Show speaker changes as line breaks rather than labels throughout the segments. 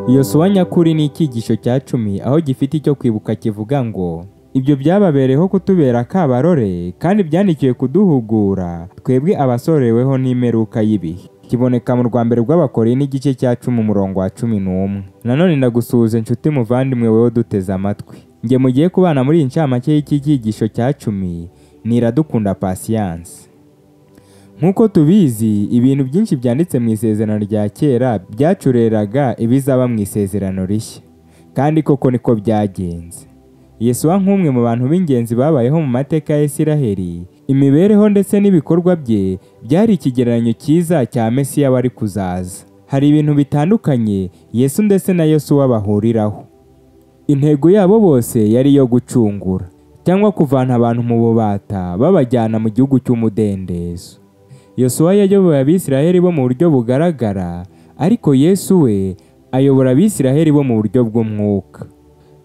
Yosuwa nyakuri ni icyigisho cya 10 aho gifite icyo kwibuka kivuga ngo ibyo byababereyeho kutubera akabarore kandi byandikiwe kuduhugura twebwe abasoreweho n'imperuka y'ibihe. Kiboneka mu rwambere rw'Abakorinto igice cya 10 umurongo wa 11. Nanone ndagusuhuza inshuti muvandimwe wewe duteze amatwi. Nge mugiye kubana muri incamake y'iki cyigisho cya 10 ni Iradukunda Patience. Nk'uko tubizi ibintu byinshi byanditse mu isezerano rya kera byacureraga ibizaba mu isezerano rishya, kandi koko niko byagenze. Yesuwa nk'umwe mu bantu b'ingenzi babayeho mu mateka ya Isiraheli, imibereho ndetse n'ibikorwa bye byari ikigereranyo cyiza cya Mesiya wari kuzaza. Hari ibintu bitandukanye Yesu ndetse na Yosuwa bahuriraho. Intego yabo bose yari iyo gucungura cyangwa kuvana abantu mu bubata babajyana mu gihugu cy'umudendezo. Yosuwa yayoboye Abisiraheli bo mu buryo bugaragara, ariko Yesu we ayobora Abisiraheli bo mu buryo bw'umwuka.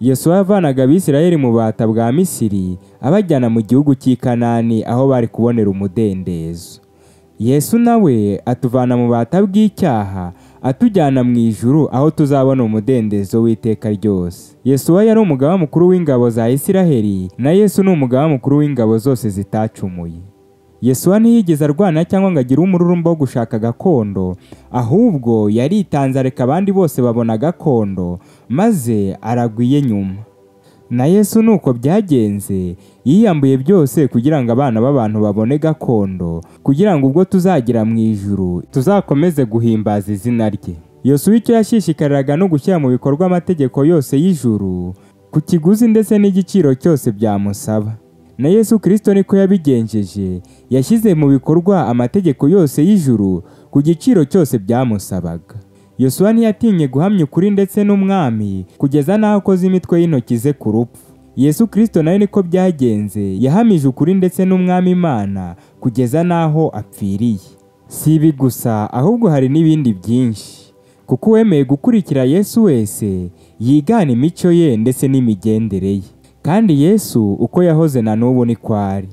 Yosuwa yavanaga Abisiraheli mu bubata bwa Misiri abajyana mu gihugu cy'i Kanani aho bari kubonera umudendezo. Yesu nawe atuvana mu bubata bw'icyaha atujyana mu ijuru aho tuzabona umudendezo w'iteka ryose. Yosuwa yari umugaba mukuru w'ingabo za Isiraheli, na Yesu ni umugaba mukuru w'ingabo zose zitacumuye. Yosuwa ntiyigeze arwana cyangwa ngo agire umururumba wo gushaka gakondo, ahubwo yaritanze areka abandi bose babona gakondo maze aragwiye nyuma. Na Yesu nuko byagenze, yiyambuye byose kugira ngo abana b'abantu babone gakondo, kugira ngo ubwo tuzagira mu ijuru tuzakomeze guhimbaza izina rye. Yosuwa icyo yashishikariraga no gushyira mu bikorwa amategeko yose y'ijuru ku kiguzi ndetse n'igiciro cyose byamusaba. Na Yesu Kristo niko yabigenjeje, yashyize mu bikorwa amategeko yose y'ijuru ku giciro cyose byamusabaga. Yosuwa ntiyatinye guhamya ukuri ndetse n'umwami kugeza n'aho akoze imitwe y'intoki ze ku rupfu. Yesu Kristo nawe niko byagenze, yahamije ukuri ndetse n'umwami Imana kugeza n'aho apfiriye. Si ibi gusa, ahubwo hari n'ibindi byinshi, kuko uwemeye gukurikira Yesu wese yigana imico ye ndetse n'imigendere ye. Kandi Yesu uko yahoze na n'ubu niko ari.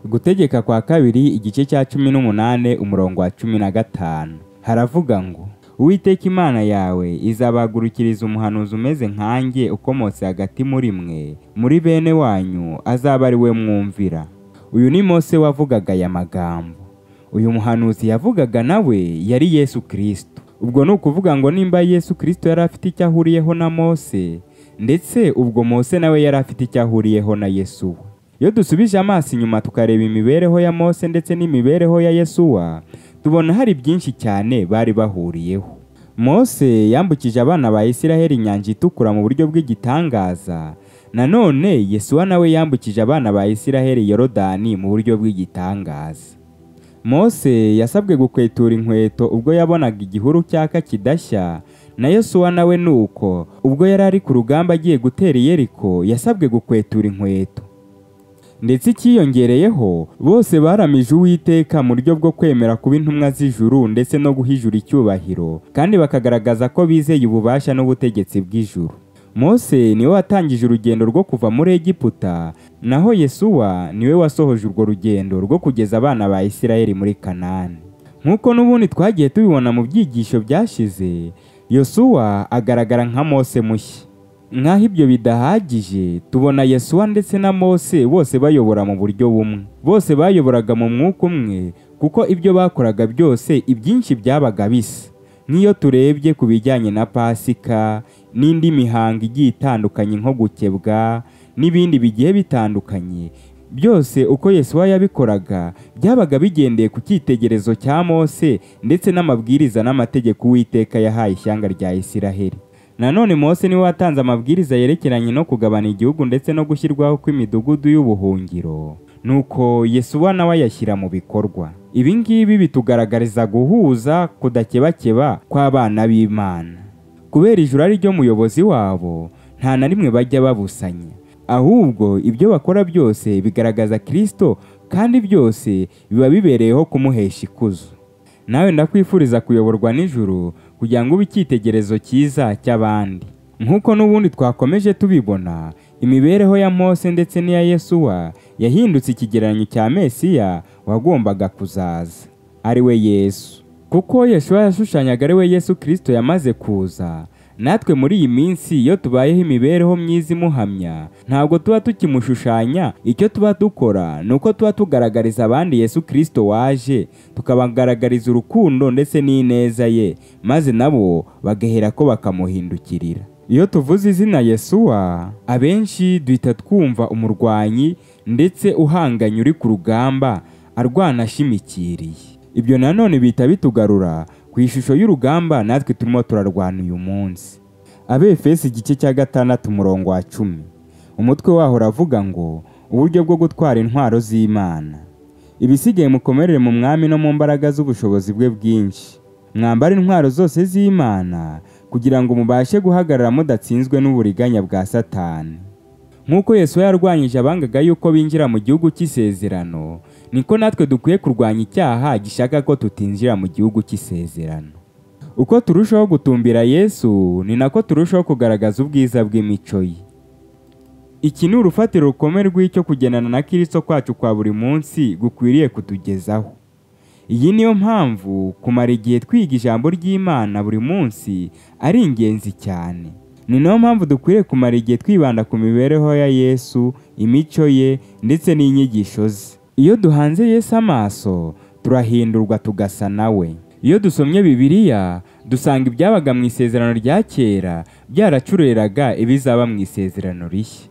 Gutegeka kwa kabiri igice cya 18 umurongo wa 15 haravuga ngo Uwiteka Imana yawe izabagurukiriza umuhanuzi umeze nkanjye ukomotse hagati muri mwe, muri bene wanyu azaba ari we mwumvira. Uyu ni Mose wavugaga aya magambo. Uyu muhanuzi yavugaga nawe yari Yesu Kristo. Ubwo ni ukuvuga ngo nimba Yesu Kristo yari afite icyo ahuriyeho na Mose, ndetse ubwo Mose nawe yari afite icyo ahuriyeho na Yesuwa. Iyo dusubije amaso inyuma tukareba imibereho ya Mose ndetse n'imibereho ya Yesuwa, tubona hari byinshi cyane bari bahuriyeho. Mose yambukije abana ba Isiraheli inyanja itukura mu buryo bw'igitangaza. Nanone Yesuwa nawe yambukije abana ba Isiraheli Yorodani mu buryo bw'igitangaza. Mose yasabwe gukwetura inkweto ubwo yabonaga igihuru cyaka kidashya, na Yosuwa nawe nuko ubwo yari ari ku rugamba agiye gutera Yeriko yasabwe gukwetura inkweto. Ndetse ikiyongereyeho bose baramije Uwiteka mu buryo bwo kwemera kuba intumwa z'ijuru ndetse no guhijura icyubahiro, kandi bakagaragaza ko bizeye ububasha n'ubutegetsi bw'ijuru. Mose niwe watangije urugendo rwo kuva muri Egiputa, naho Yesuwa niwe wasohoje urwo rugendo rwo kugeza abana ba Isiraheli muri Kanani. Nk'uko n'ubundi twagiye tubibona mu byigisho byashize, Yosuwa agaragara nka Mose mushya. Nk'aho ibyo bidahagije, tubona Yesuwa ndetse na Mose bose bayobora mu buryo bumwe. Bose bayoboraga mu mwuka umwe, kuko ibyo bakoraga byose ibyinshi byabaga bisa. Nk'iyo turebye ku bijyanye na Pasika n'indi mihango igiye itandukanye nko gukebwa n'ibindi bigiye bitandukanye, byose uko Yesuwa yabikoraga byabaga bigendeye ku cyitegerezo cya Mose ndetse n'amabwiriza n'amategeko Uwiteka yahaye ishyanga rya Isiraheli. Nanone Mose niwe watanze amabwiriza yerekeranye no kugabana igihugu ndetse no gushyirwaho kw'imidugudu y'ubuhungiro, nuko Yesuwa nawe ayashyira mu bikorwa. Ibi ngibi bitugaragariza guhuza kudakebakeba kw'abana b'Imana. Kubera ijuru ari ryo muyobozi wabo, nta na rimwe bajya babusanya, ahubwo ibyo bakora byose bigaragaza Kristo, kandi byose biba bibereyeho kumuhesha ikuzo. Nawe ndakwifuriza kuyoborwa n'ijuru kugira ngo ube icyitegererezo cyiza cy'abandi. Nk'uko n'ubundi twakomeje tubibona, imibereho ya Mose ndetse n'iya Yesuwa yahindutse ikigereranyo cya Mesiya wagombaga kuzaza, ari we Yesu. Kuko Yesuwa yashushanyaga ari we Yesu Kristo yamaze kuza, natwe muri iyi minsi iyo tubayeho imibereho myiza imuhamya, ntabwo tuba tukimushushanya. Icyo tuba dukora ni uko tuba tugaragariza abandi Yesu Kristo waje, tukabagaragariza urukundo ndetse n'ineza ye, maze nabo bagahera ko bakamuhindukirira. Iyo tuvuze izina Yesuwa, abenshi duhita twumva umurwanyi ndetse uhanganye uri ku rugamba arwana ashimikiriye. Ibyo nanone bihita bitugarura ku ishusho y'urugamba natwe turimo turarwana uyu munsi. Abefesi igice cya 6 umurongo wa 10, umutwe waho uravuga ngo uburyo bwo gutwara intwaro z'Imana. Ibisigaye mukomerere mu mwami no mu mbaraga z'ubushobozi bwe bwinshi. Mwambara intwaro zose z'Imana kugira ngo mubashe guhagarara mudatsinzwe n'uburiganya bwa Satani. Nk'uko Yesu yarwanyije abangaga yuko binjira mu gihugu cy'isezerano, niko natwe dukwiye kurwanya icyaha gishaka ko tutinjira mu gihugu cy'isezerano. Uko turushaho gutumbira Yesu, ni nako turushaho kugaragaza ubwiza bw'imico ye. Iki ni urufatiro rukomeye rw'icyo kugendana na Kristo kwacu kwa buri munsi gukwiriye kutugezaho. Iyi niyo mpamvu kumara igihe twiga ijambo ry'Imana buri munsi ari ingenzi cyane. Ni nayo mpamvu dukwiriye kumara igihe twibanda ku mibereho ya Yesu, imico ye ndetse n'inyigisho ze. Iyo duhanze Yesu amaso, turahindurwa tugasa nawe. Iyo dusomye Bibiliya, dusanga ibyabaga mu isezerano rya kera byaracureraga ibizaba mu isezerano rishya.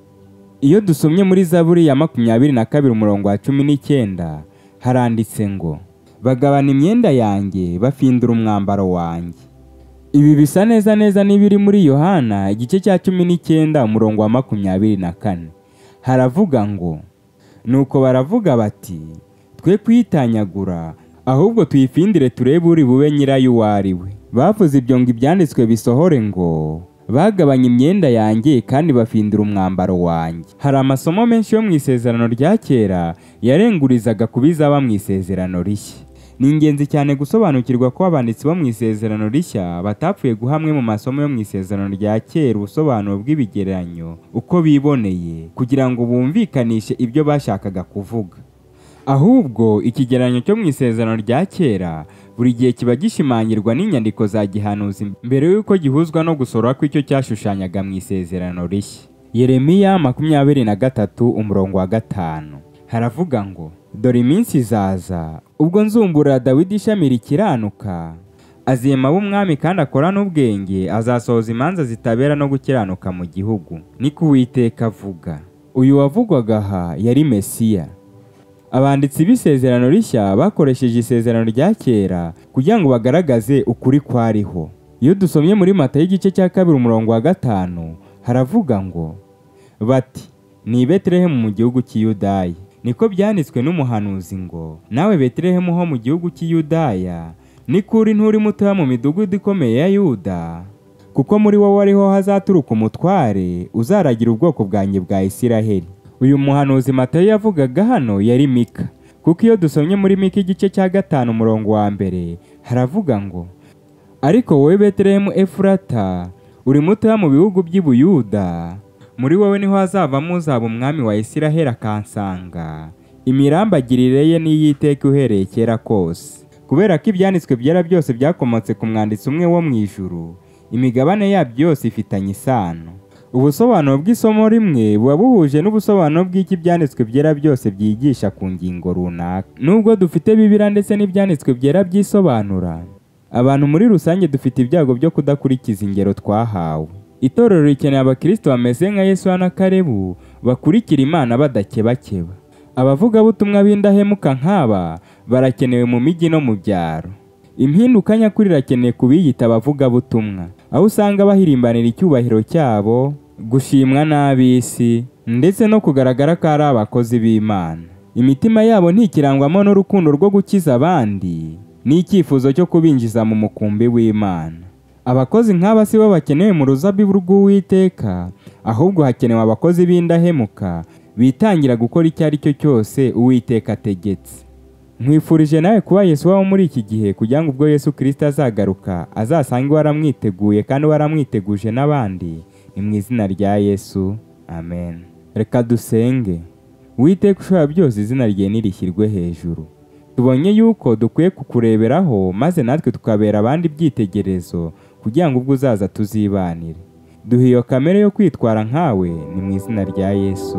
Iyo dusomye muri Zaburi ya 22 umurongo wa 19, haranditse ngo bagabana imyenda yanjye bafindura umwambaro wanjye. Ibi bisa neza neza n'ibiri muri Yohana igice cya 19 umurongo wa 24. Haravuga ngo nuko baravuga bati twe kwitanyagura, ahubwo tuyifindire turebe uri bube nyirayo uwo ari we. Bavuze ibyo ngo ibyanditswe bisohore ngo bagabanya imyenda yanjye kandi bafindura umwambaro wanjye. Hari amasomo menshi yo mu isezerano rya kera yarengurizaga kubizaba mu isezerano rishya. Ni ingenzi cyane gusobanukirwa ko abanditsi bo mu isezerano rishya batapfuye guha amwe mu masomo yo mu isezerano rya kera ubusobanuro bw'ibigereranyo uko biboneye kugira ngo bumvikanishe ibyo bashakaga kuvuga. Ahubwo ikigereranyo cyo mu isezerano rya kera buri gihe kiba gishimangirwa n'inyandiko za gihanuzi mbere y'uko gihuzwa no gusora kw'icyo cyashushanyaga mu isezerano rishya. Yeremiya 23 umurongo wa 5 haravuga ngo dore iminsi izaza ubwo nzumbura Dawidi ishami rikiranuka, azima b'umwami kandi akorana ubwenge, azasohoza imanza zitabera no gukiranuka mu gihugu. Niko Uwiteka avuga. Uyu wavugwaga aha yari Mesiya. Abanditsi b'isezerano rishya bakoresheje isezerano rya kera kugira ngo bagaragaze ukuri kwariho. Iyo dusomye muri Matayo igice cya 2 umurongo wa 5, haravuga ngo bati ni Betelehemu mu gihugu cy'Iyudaya. Niko byanditswe n'umuhanuzi ngo nawe Betelehemu ho mu gihugu cy'Iyudaya, niko uri nturi mutoya mu midugudu ikomeye ya Yuda, kuko muri wowe ariho hazaturuka umutware uzaragira ubwoko bwanjye bwa Isiraheli. Uyu muhanuzi Matayo yavugaga hano yari Mika, kuko iyo dusomye muri Mika igice cya 5 umurongo wa 1 haravuga ngo ariko wowe Betelehemu Efurata uri mutoya mu bihugu by'i Buyuda, muri wowe niho hazavamo uzaba umwami wa Isiraheli akansanga. Imirambagirire ye n'iyiteka uhereye kera kose. Kubera ko ibyanditswe byera byose byakomotse ku mwanditsi umwe wo mu ijuru, imigabane yabyo yose ifitanye isano. Ubusobanuro bw'isomo rimwe buba buhuje n'ubusobanuro bw'iki byanditswe byera byose byigisha ku ngingo runaka. Nubwo dufite Bibiliya ndetse n'ibyanditswe byera byisobanura, abantu muri rusange dufite ibyago byo kudakurikiza ingero twahawe. Itorero rikeneye abakristo bameze nka Yesu na Kalebu bakurikira Imana badakebakeba. Abavugabutumwa b'indahemuka nk'aba barakenewe mu mijyi no mu byaro. Impinduka nyakuri irakeneye kubiyita abavugabutumwa, aho usanga bahirimbanira icyubahiro cyabo, gushimwa n'ab'isi ndetse no kugaragara ko ari abakozi b'Imana. Imitima yabo ntikirangwamo n'urukundo rwo gukiza abandi n'icyifuzo cyo kubinjiza mu mukumbi w'Imana. Abakozi nk'aba si bo bakenewe mu ruzabibu rw'Uwiteka, ahubwo hakenewe abakozi b'indahemuka bitangira gukora icyo ari cyo cyose Uwiteka ategetse. Nkwifurije nawe kuba Yesu wawe muri iki gihe kugira ngo ubwo Yesu Kristo azagaruka azasange waramwiteguye kandi waramwiteguje n'abandi. Ni mu izina rya Yesu, amen. Reka dusenge. Uwiteka ushobora byose, izina rye nirishyirwe hejuru. Tubonye yuko dukwiye kukureberaho maze natwe tukabera abandi ibyitegerezo kugira ngo ubwo uzaza tuzibanire. Duha iyo kamere yo kwitwara nkawe, ni mu izina rya Yesu.